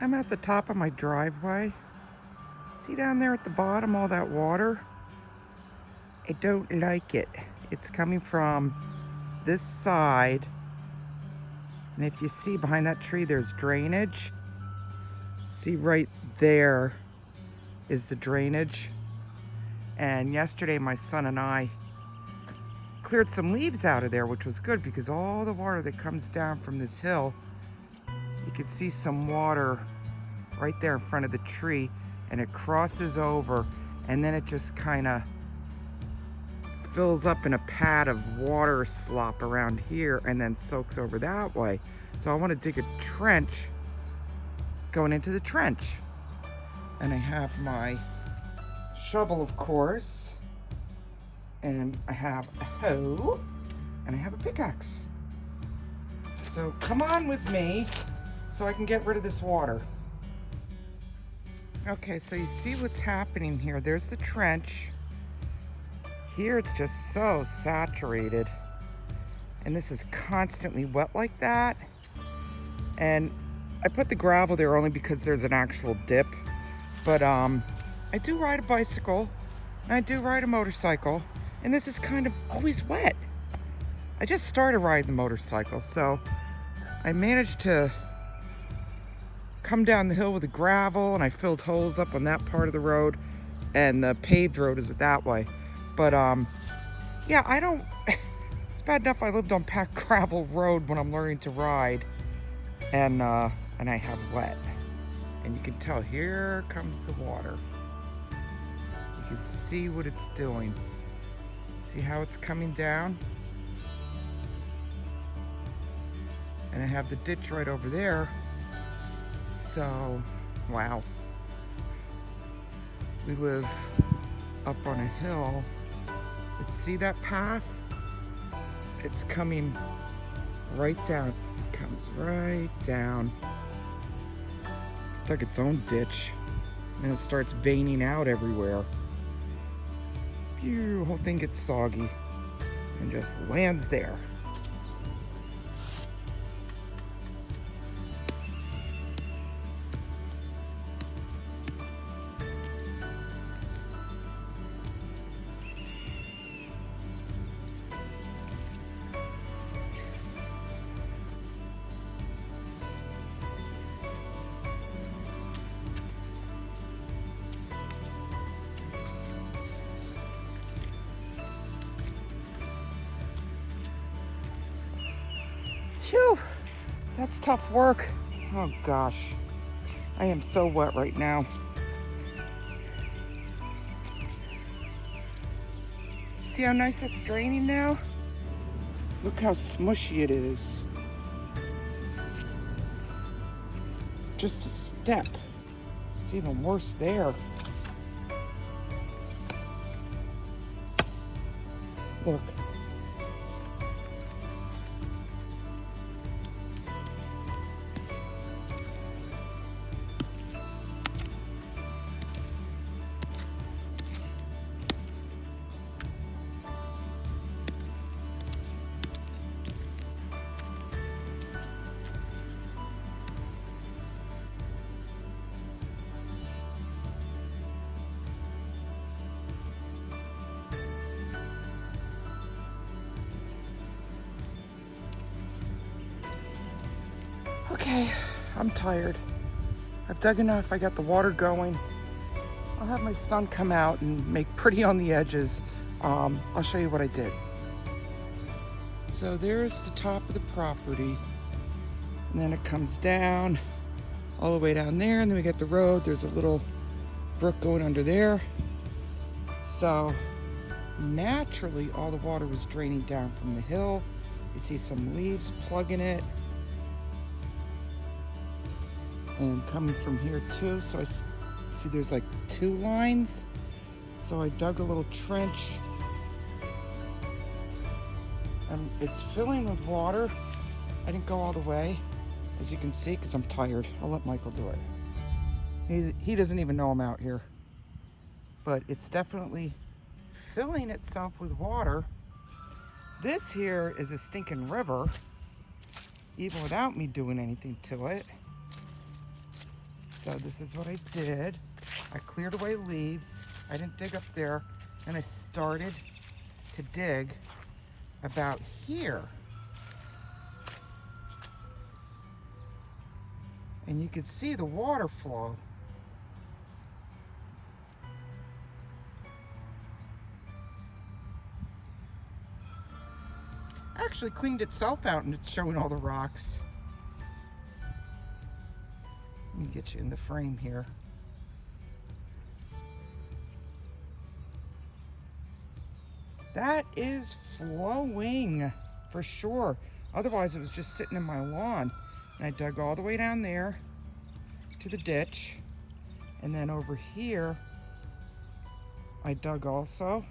I'm at the top of my driveway. See down there at the bottom, all that water? I don't like it. It's coming from this side. And if you see behind that tree, there's drainage. See right there is the drainage. And yesterday, my son and I cleared some leaves out of there, which was good because all the water that comes down from this hill, you can see some water right there in front of the tree, and it crosses over, and then it just kind of fills up in a pad of water slop around here and then soaks over that way. So I want to dig a trench going into the trench. And I have my shovel, of course, and I have a hoe, and I have a pickaxe. So come on with me so I can get rid of this water. Okay, so you see what's happening here. There's the trench. Here it's just so saturated. And this is constantly wet like that. And I put the gravel there only because there's an actual dip. But I do ride a bicycle, and I do ride a motorcycle, and this is kind of always wet. I just started riding the motorcycle, so I managed to come down the hill with the gravel, and I filled holes up on that part of the road, and the paved road is that way. But yeah, I don't, it's bad enough I lived on packed gravel road when I'm learning to ride, and I have wet. And you can tell, here comes the water. You can see what it's doing. See how it's coming down? And I have the ditch right over there. So, wow. We live up on a hill. But see that path? It's coming right down. It comes right down. It's dug its own ditch. And it starts veining out everywhere. Phew, the whole thing gets soggy and just lands there. Phew, that's tough work. Oh gosh, I am so wet right now. See how nice it's draining now? Look how smushy it is. Just a step. It's even worse there. Look. Okay, I'm tired. I've dug enough, I got the water going. I'll have my son come out and make pretty on the edges. I'll show you what I did. So there's the top of the property. And then it comes down all the way down there, and then we get the road. There's a little brook going under there. So naturally, all the water was draining down from the hill. You see some leaves plugging it. And coming from here too, so I see there's like 2 lines. So I dug a little trench, and it's filling with water. I didn't go all the way, as you can see, because I'm tired. I'll let Michael do it. He doesn't even know I'm out here, but it's definitely filling itself with water. This here is a stinking river, even without me doing anything to it. So this is what I did. I cleared away leaves. I didn't dig up there. And I started to dig about here. And you can see the water flow. Actually cleaned itself out and it's showing all the rocks. Let me get you in the frame here. That is flowing for sure. Otherwise it was just sitting in my lawn. And I dug all the way down there to the ditch. And then over here, I dug also.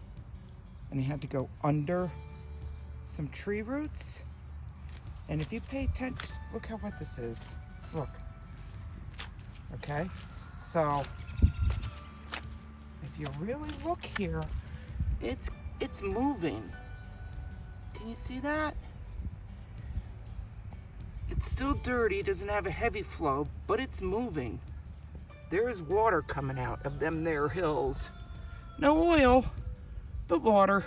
And I had to go under some tree roots. And if you pay attention, just look how wet this is. Look. Okay? So, if you really look here, it's moving. Can you see that? It's still dirty, doesn't have a heavy flow, but it's moving. There's water coming out of them there hills. No oil, but water.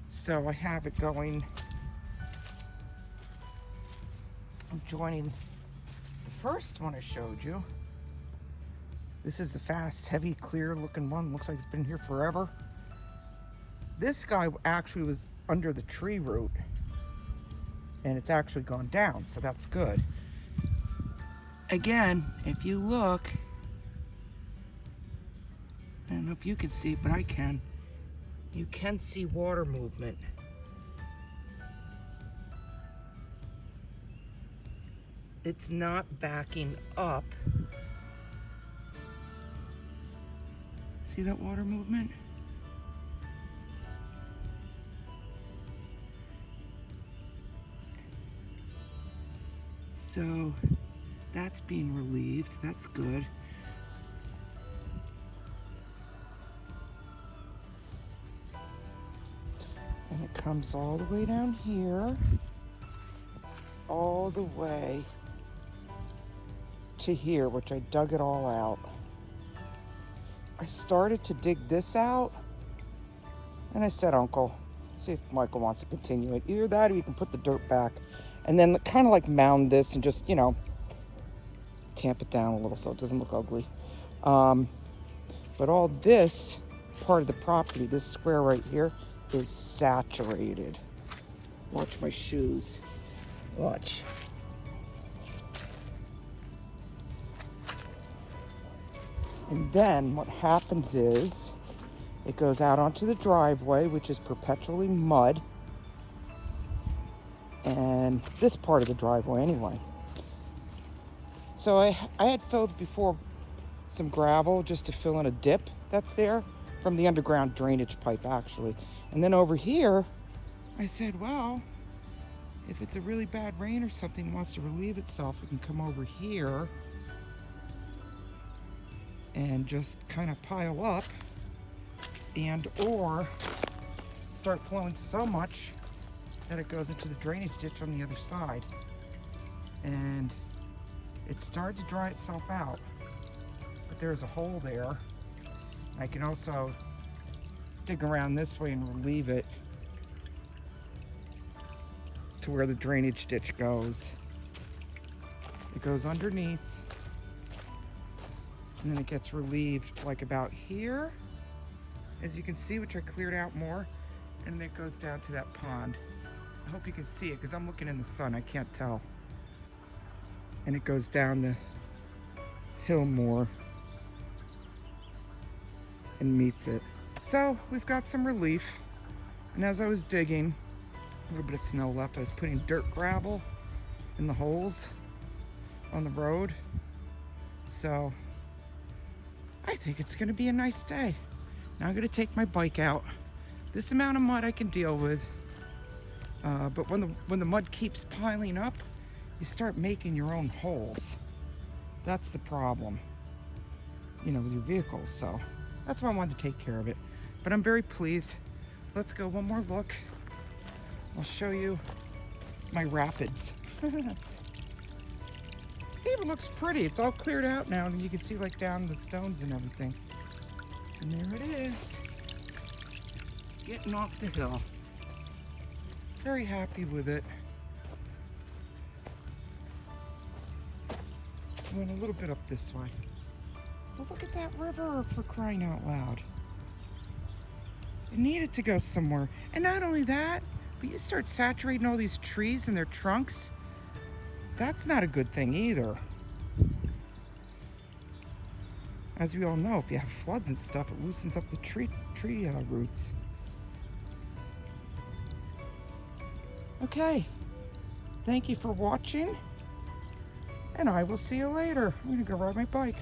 So I have it going. I'm joining the first one I showed you. This is the fast, heavy, clear looking one. Looks like it's been here forever. This guy actually was under the tree root and it's actually gone down, so that's good. Again, if you look, I don't know if you can see it, but I can. You can see water movement. It's not backing up. See that water movement? So that's being relieved. That's good. And it comes all the way down here, all the way to here, which I dug it all out. I started to dig this out, and I said, Uncle, see if Michael wants to continue it. Either that or you can put the dirt back. And then kind of like mound this and just, you know, tamp it down a little so it doesn't look ugly. But all this part of the property, this square right here, is saturated. Watch my shoes. Watch. And then what happens is it goes out onto the driveway, which is perpetually mud. And this part of the driveway anyway. So I had filled before some gravel just to fill in a dip that's there from the underground drainage pipe actually. And then over here, I said, well, if it's a really bad rain or something wants to relieve itself, it can come over here and just kind of pile up and or start flowing so much that it goes into the drainage ditch on the other side. And it started to dry itself out, but there's a hole there. I can also dig around this way and relieve it to where the drainage ditch goes. It goes underneath and then it gets relieved like about here, as you can see, which I cleared out more, and then it goes down to that pond. I hope you can see it because I'm looking in the sun, I can't tell. And it goes down the hill more and meets it. So we've got some relief. And as I was digging, a little bit of snow left, I was putting dirt gravel in the holes on the road. So I think it's gonna be a nice day. Now I'm gonna take my bike out. This amount of mud I can deal with. But when the mud keeps piling up, you start making your own holes. That's the problem, you know, with your vehicles. So that's why I wanted to take care of it. But I'm very pleased. Let's go one more look. I'll show you my rapids. It even looks pretty. It's all cleared out now, and you can see like down the stones and everything. And there it is, getting off the hill. Very happy with it. Went a little bit up this way. But look at that river, for crying out loud. It needed to go somewhere. And not only that, but you start saturating all these trees and their trunks. That's not a good thing either. As we all know, if you have floods and stuff, it loosens up the tree roots. Okay, thank you for watching, and I will see you later. I'm gonna go ride my bike.